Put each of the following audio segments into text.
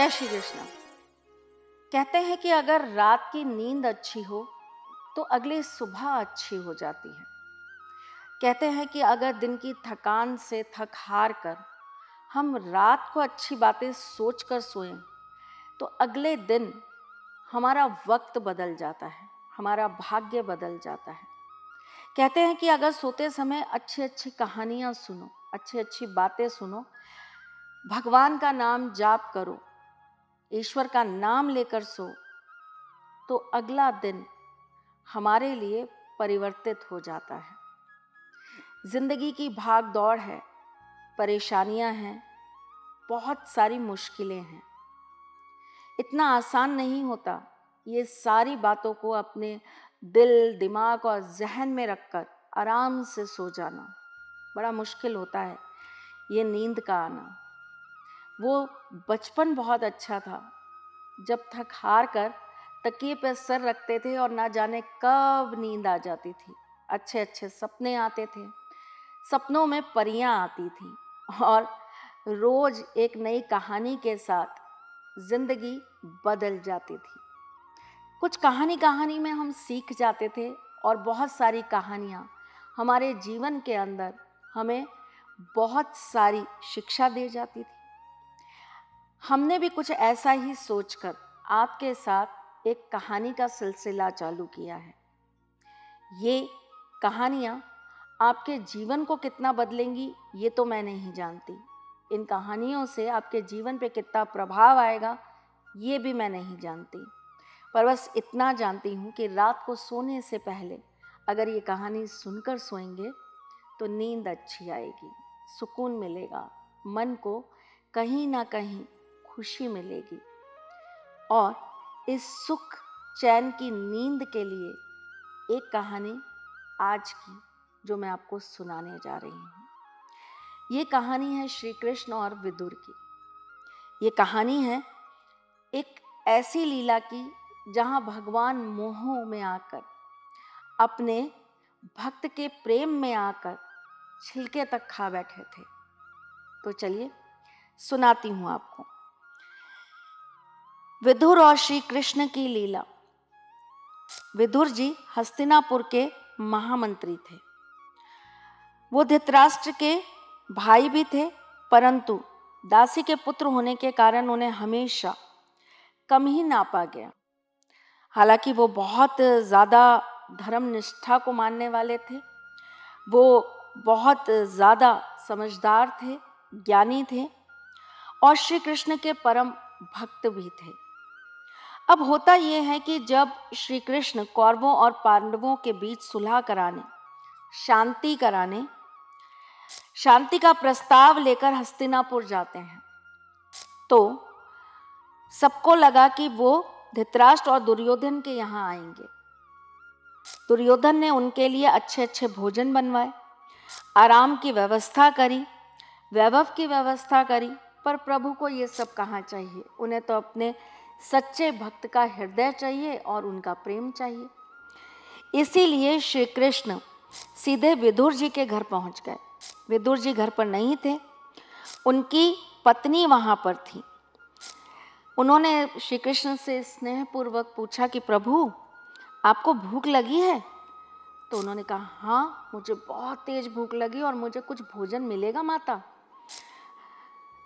जय श्री कृष्ण। कहते हैं कि अगर रात की नींद अच्छी हो तो अगली सुबह अच्छी हो जाती है। कहते हैं कि अगर दिन की थकान से थक हार कर हम रात को अच्छी बातें सोच कर सोएं तो अगले दिन हमारा वक्त बदल जाता है, हमारा भाग्य बदल जाता है। कहते हैं कि अगर सोते समय अच्छी अच्छी कहानियाँ सुनो, अच्छी अच्छी बातें सुनो, भगवान का नाम जाप करो, ईश्वर का नाम लेकर सो, तो अगला दिन हमारे लिए परिवर्तित हो जाता है। जिंदगी की भाग दौड़ है, परेशानियां हैं, बहुत सारी मुश्किलें हैं। इतना आसान नहीं होता ये सारी बातों को अपने दिल, दिमाग और जहन में रखकर आराम से सो जाना। बड़ा मुश्किल होता है ये नींद का आना। वो बचपन बहुत अच्छा था जब थक हार कर तकिए पर सर रखते थे और ना जाने कब नींद आ जाती थी। अच्छे अच्छे सपने आते थे, सपनों में परियां आती थी और रोज एक नई कहानी के साथ जिंदगी बदल जाती थी। कुछ कहानी में हम सीख जाते थे और बहुत सारी कहानियाँ हमारे जीवन के अंदर हमें बहुत सारी शिक्षा दे जाती थी। हमने भी कुछ ऐसा ही सोचकर आपके साथ एक कहानी का सिलसिला चालू किया है। ये कहानियाँ आपके जीवन को कितना बदलेंगी ये तो मैं नहीं जानती। इन कहानियों से आपके जीवन पे कितना प्रभाव आएगा ये भी मैं नहीं जानती। पर बस इतना जानती हूँ कि रात को सोने से पहले अगर ये कहानी सुनकर सोएंगे तो नींद अच्छी आएगी, सुकून मिलेगा, मन को कहीं ना कहीं खुशी मिलेगी। और इस सुख चैन की नींद के लिए एक कहानी आज की जो मैं आपको सुनाने जा रही हूँ। ये कहानी है श्री कृष्ण और विदुर की। ये कहानी है एक ऐसी लीला की जहाँ भगवान मोह में आकर, अपने भक्त के प्रेम में आकर छिलके तक खा बैठे थे। तो चलिए सुनाती हूँ आपको। विदुर और श्री कृष्ण की लीला। विदुर जी हस्तिनापुर के महामंत्री थे। वो धृतराष्ट्र के भाई भी थे, परंतु दासी के पुत्र होने के कारण उन्हें हमेशा कम ही नापा गया। हालांकि वो बहुत ज़्यादा धर्म निष्ठा को मानने वाले थे, वो बहुत ज़्यादा समझदार थे, ज्ञानी थे और श्री कृष्ण के परम भक्त भी थे। अब होता यह है कि जब श्री कृष्ण कौरवों और पांडवों के बीच सुलह कराने, शांति का प्रस्ताव लेकर हस्तिनापुर जाते हैं तो सबको लगा कि वो धृतराष्ट्र और दुर्योधन के यहाँ आएंगे। दुर्योधन ने उनके लिए अच्छे अच्छे भोजन बनवाए, आराम की व्यवस्था करी, वैभव की व्यवस्था करी, पर प्रभु को ये सब कहाँ चाहिए। उन्हें तो अपने सच्चे भक्त का हृदय चाहिए और उनका प्रेम चाहिए। इसीलिए श्री कृष्ण सीधे विदुर जी के घर पहुंच गए। विदुर जी घर पर नहीं थे, उनकी पत्नी वहां पर थी। उन्होंने श्री कृष्ण से स्नेहपूर्वक पूछा कि प्रभु आपको भूख लगी है? तो उन्होंने कहा हाँ, मुझे बहुत तेज भूख लगी और मुझे कुछ भोजन मिलेगा माता।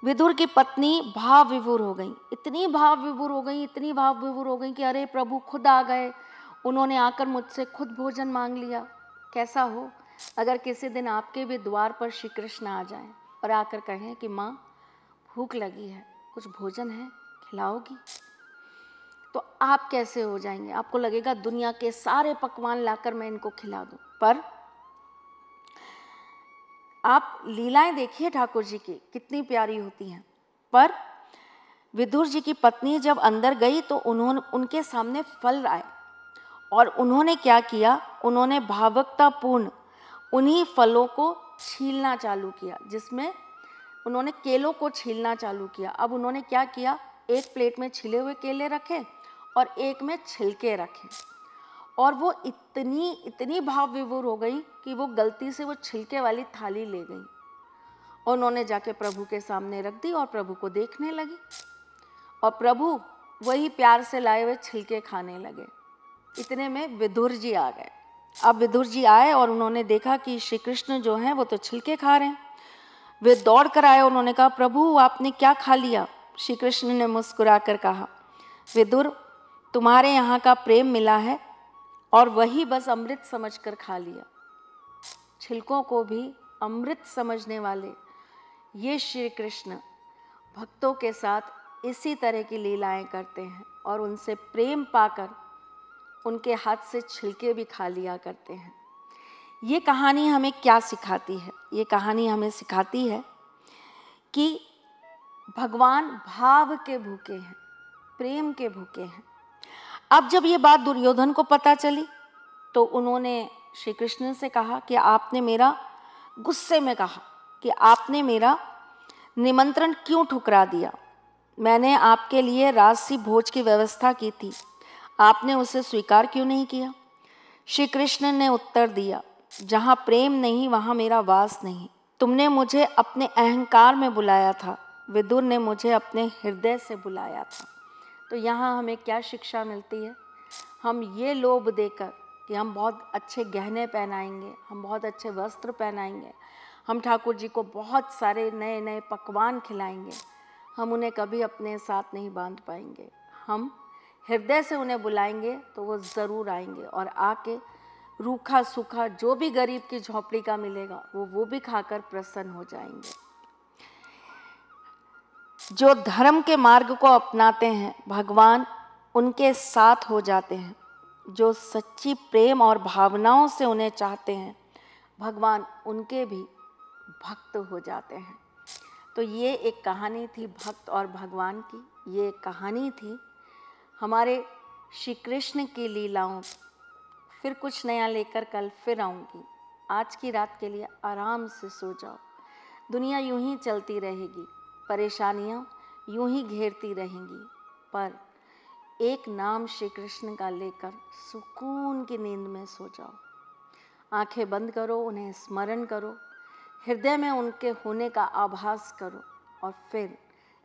विदुर की पत्नी भाव विभोर हो गई, इतनी भाव विभोर हो गई कि अरे प्रभु खुद आ गए, उन्होंने आकर मुझसे खुद भोजन मांग लिया। कैसा हो अगर किसी दिन आपके भी द्वार पर श्री कृष्ण आ जाएं और आकर कहें कि माँ भूख लगी है, कुछ भोजन है, खिलाओगी? तो आप कैसे हो जाएंगे? आपको लगेगा दुनिया के सारे पकवान लाकर मैं इनको खिला दूं। पर आप लीलाएं देखिए ठाकुर जी की, कितनी प्यारी होती हैं। पर विदुर जी की पत्नी जब अंदर गई तो उनके सामने फल आए और उन्होंने क्या किया, उन्होंने भावुकतापूर्ण उन्हीं फलों को छीलना चालू किया, जिसमें उन्होंने केलों को छीलना चालू किया। अब उन्होंने क्या किया, एक प्लेट में छिले हुए केले रखे और एक में छिलके रखे और वो इतनी भाव विभोर हो गई कि वो गलती से वो छिलके वाली थाली ले गई और उन्होंने जाके प्रभु के सामने रख दी और प्रभु को देखने लगी और प्रभु वही प्यार से लाए हुए छिलके खाने लगे। इतने में विदुर जी आ गए। अब विदुर जी आए और उन्होंने देखा कि श्री कृष्ण जो हैं वो तो छिलके खा रहे हैं। वे दौड़ कर आए, उन्होंने कहा, प्रभु आपने क्या खा लिया? श्री कृष्ण ने मुस्कुरा कर कहा, विदुर, तुम्हारे यहाँ का प्रेम मिला है और वही बस अमृत समझकर खा लिया। छिलकों को भी अमृत समझने वाले ये श्री कृष्ण भक्तों के साथ इसी तरह की लीलाएं करते हैं और उनसे प्रेम पाकर उनके हाथ से छिलके भी खा लिया करते हैं। ये कहानी हमें क्या सिखाती है? ये कहानी हमें सिखाती है कि भगवान भाव के भूखे हैं, प्रेम के भूखे हैं। अब जब ये बात दुर्योधन को पता चली तो उन्होंने श्री कृष्ण से कहा कि आपने मेरा, गुस्से में कहा कि आपने मेरा निमंत्रण क्यों ठुकरा दिया? मैंने आपके लिए राजसी भोज की व्यवस्था की थी, आपने उसे स्वीकार क्यों नहीं किया? श्री कृष्ण ने उत्तर दिया, जहाँ प्रेम नहीं वहाँ मेरा वास नहीं। तुमने मुझे अपने अहंकार में बुलाया था, विदुर ने मुझे अपने हृदय से बुलाया था। तो यहाँ हमें क्या शिक्षा मिलती है? हम ये लोभ देकर कि हम बहुत अच्छे गहने पहनाएंगे, हम बहुत अच्छे वस्त्र पहनाएंगे, हम ठाकुर जी को बहुत सारे नए नए पकवान खिलाएंगे, हम उन्हें कभी अपने साथ नहीं बांध पाएंगे। हम हृदय से उन्हें बुलाएंगे तो वो ज़रूर आएंगे और आके रूखा सूखा जो भी गरीब की झोपड़ी का मिलेगा वो भी खाकर प्रसन्न हो जाएंगे। जो धर्म के मार्ग को अपनाते हैं भगवान उनके साथ हो जाते हैं। जो सच्ची प्रेम और भावनाओं से उन्हें चाहते हैं भगवान उनके भी भक्त हो जाते हैं। तो ये एक कहानी थी भक्त और भगवान की। ये एक कहानी थी हमारे श्री कृष्ण की लीलाओं। फिर कुछ नया लेकर कल फिर आऊँगी। आज की रात के लिए आराम से सो जाओ। दुनिया यूं ही चलती रहेगी, परेशानियाँ यूं ही घेरती रहेंगी, पर एक नाम श्री कृष्ण का लेकर सुकून की नींद में सो जाओ। आंखें बंद करो, उन्हें स्मरण करो, हृदय में उनके होने का आभास करो और फिर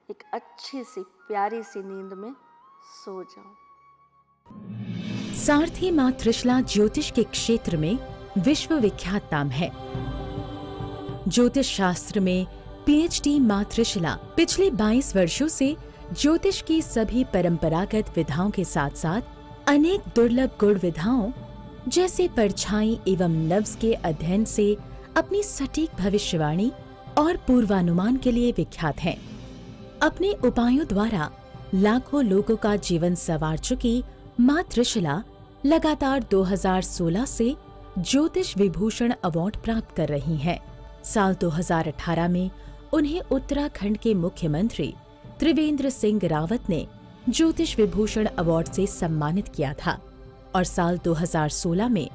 एक अच्छी सी प्यारी सी नींद में सो जाओ। सारथी मां त्रिशला ज्योतिष के क्षेत्र में विश्वविख्यात नाम है। ज्योतिष शास्त्र में पीएचडी मां त्रिशला पिछले 22 वर्षों से ज्योतिष की सभी परंपरागत विधाओं के साथ साथ अनेक दुर्लभ गुण विधाओं जैसे परछाई एवं नव्स के अध्ययन से अपनी सटीक भविष्यवाणी और पूर्वानुमान के लिए विख्यात हैं। अपने उपायों द्वारा लाखों लोगों का जीवन संवार चुकी मां त्रिशला लगातार 2016 से ज्योतिष विभूषण अवार्ड प्राप्त कर रही हैं। साल 2018 में उन्हें उत्तराखंड के मुख्यमंत्री त्रिवेंद्र सिंह रावत ने ज्योतिष विभूषण अवार्ड से सम्मानित किया था और साल 2016 में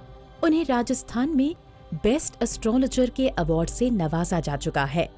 उन्हें राजस्थान में बेस्ट एस्ट्रोलॉजर के अवार्ड से नवाजा जा चुका है।